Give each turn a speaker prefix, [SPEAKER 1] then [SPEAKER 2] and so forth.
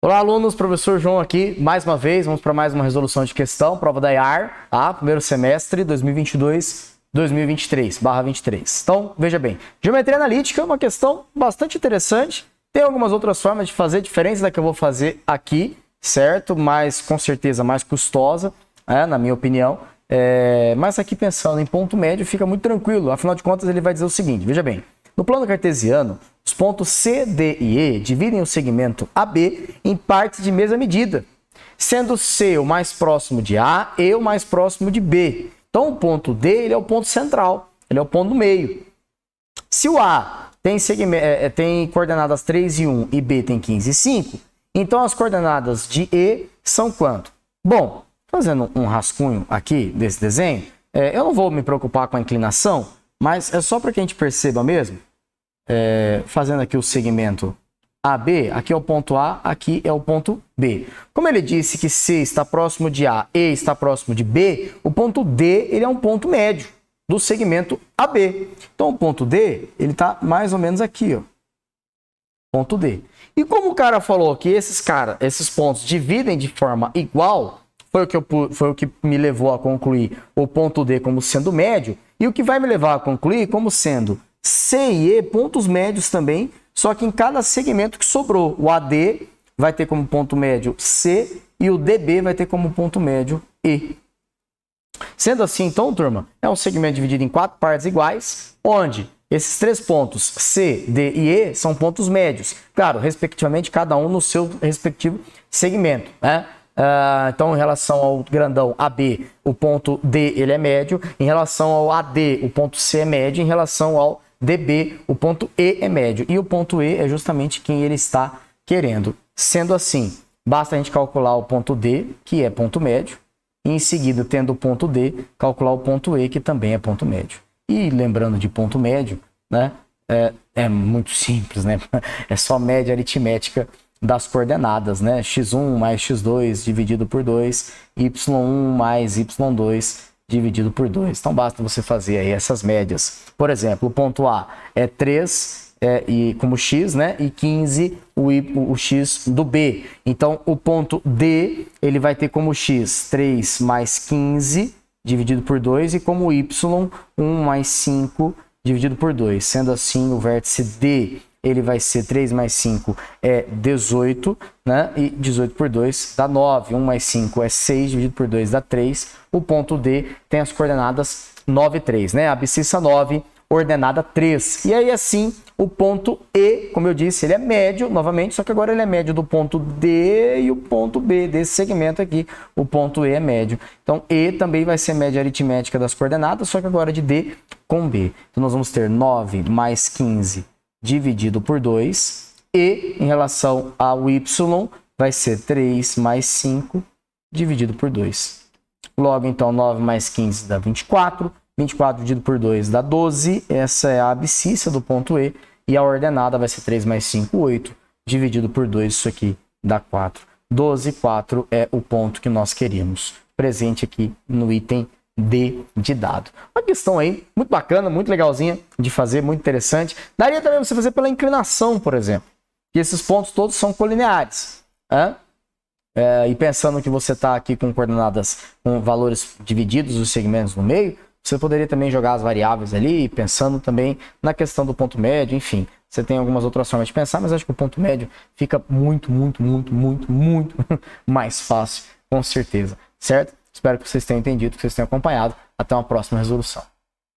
[SPEAKER 1] Olá, alunos, professor João aqui, mais uma vez, vamos para mais uma resolução de questão, prova da IAR, tá? Primeiro semestre, 2022-2023/23. Então, veja bem, geometria analítica é uma questão bastante interessante, tem algumas outras formas de fazer, diferentes da que eu vou fazer aqui, certo? Mas, com certeza, mais custosa, na minha opinião. Mas aqui pensando em ponto médio fica muito tranquilo, afinal de contas ele vai dizer o seguinte, veja bem, no plano cartesiano, os pontos C, D e E dividem o segmento AB em partes de mesma medida, sendo C o mais próximo de A e o mais próximo de B. Então o ponto D ele é o ponto central, ele é o ponto do meio. Se o A tem coordenadas 3 e 1 e B tem 15 e 5, então as coordenadas de E são quanto? Bom, fazendo um rascunho aqui desse desenho, eu não vou me preocupar com a inclinação, mas é só para que a gente perceba mesmo, fazendo aqui o segmento AB, aqui é o ponto A, aqui é o ponto B. Como ele disse que C está próximo de A, E está próximo de B, o ponto D ele é um ponto médio do segmento AB. Então o ponto D ele está mais ou menos aqui, ó, ponto D. E como o cara falou que esses pontos dividem de forma igual, foi o que me levou a concluir o ponto D como sendo médio, e o que vai me levar a concluir como sendo C e E pontos médios também, só que em cada segmento que sobrou. O AD vai ter como ponto médio C e o DB vai ter como ponto médio E. Sendo assim, então, turma, é um segmento dividido em 4 partes iguais, onde esses 3 pontos C, D e E são pontos médios. Claro, respectivamente, cada um no seu respectivo segmento, né? Então, em relação ao grandão AB, o ponto D ele é médio. Em relação ao AD, o ponto C é médio. Em relação ao DB, o ponto E é médio. E o ponto E é justamente quem ele está querendo. Sendo assim, basta a gente calcular o ponto D, que é ponto médio. E em seguida, tendo o ponto D, calcular o ponto E, que também é ponto médio. E lembrando de ponto médio, né, é muito simples, né? É só média aritmética das coordenadas, né? x1 mais x2 dividido por 2, y1 mais y2 dividido por 2. Então basta você fazer aí essas médias. Por exemplo, o ponto A é 3 e como x, né? E 15 o x do B. Então o ponto D ele vai ter como x 3 mais 15 dividido por 2 e como y 1 mais 5 dividido por 2. Sendo assim, o vértice D ele vai ser 3 mais 5 é 18, né? E 18 por 2 dá 9. 1 mais 5 é 6, dividido por 2 dá 3. O ponto D tem as coordenadas 9 e 3, né? Abscissa 9, ordenada 3. E aí, assim, o ponto E, como eu disse, ele é médio, novamente, só que agora ele é médio do ponto D e o ponto B, desse segmento aqui, o ponto E é médio. Então, E também vai ser média aritmética das coordenadas, só que agora de D com B. Então, nós vamos ter 9 mais 15 dividido por 2, e em relação ao y vai ser 3 mais 5 dividido por 2. Logo, então, 9 mais 15 dá 24, 24 dividido por 2 dá 12, essa é a abscissa do ponto E, e a ordenada vai ser 3 mais 5, 8, dividido por 2, isso aqui dá 4. 12, 4 é o ponto que nós queríamos, presente aqui no item D de dado. Uma questão aí muito bacana, muito legalzinha de fazer, muito interessante. Daria também você fazer pela inclinação, por exemplo. E esses pontos todos são colineares. E pensando que você está aqui com coordenadas com valores divididos, os segmentos no meio, você poderia também jogar as variáveis ali, pensando também na questão do ponto médio, enfim. Você tem algumas outras formas de pensar, mas acho que o ponto médio fica muito mais fácil, com certeza, certo? Espero que vocês tenham entendido, que vocês tenham acompanhado. Até uma próxima resolução.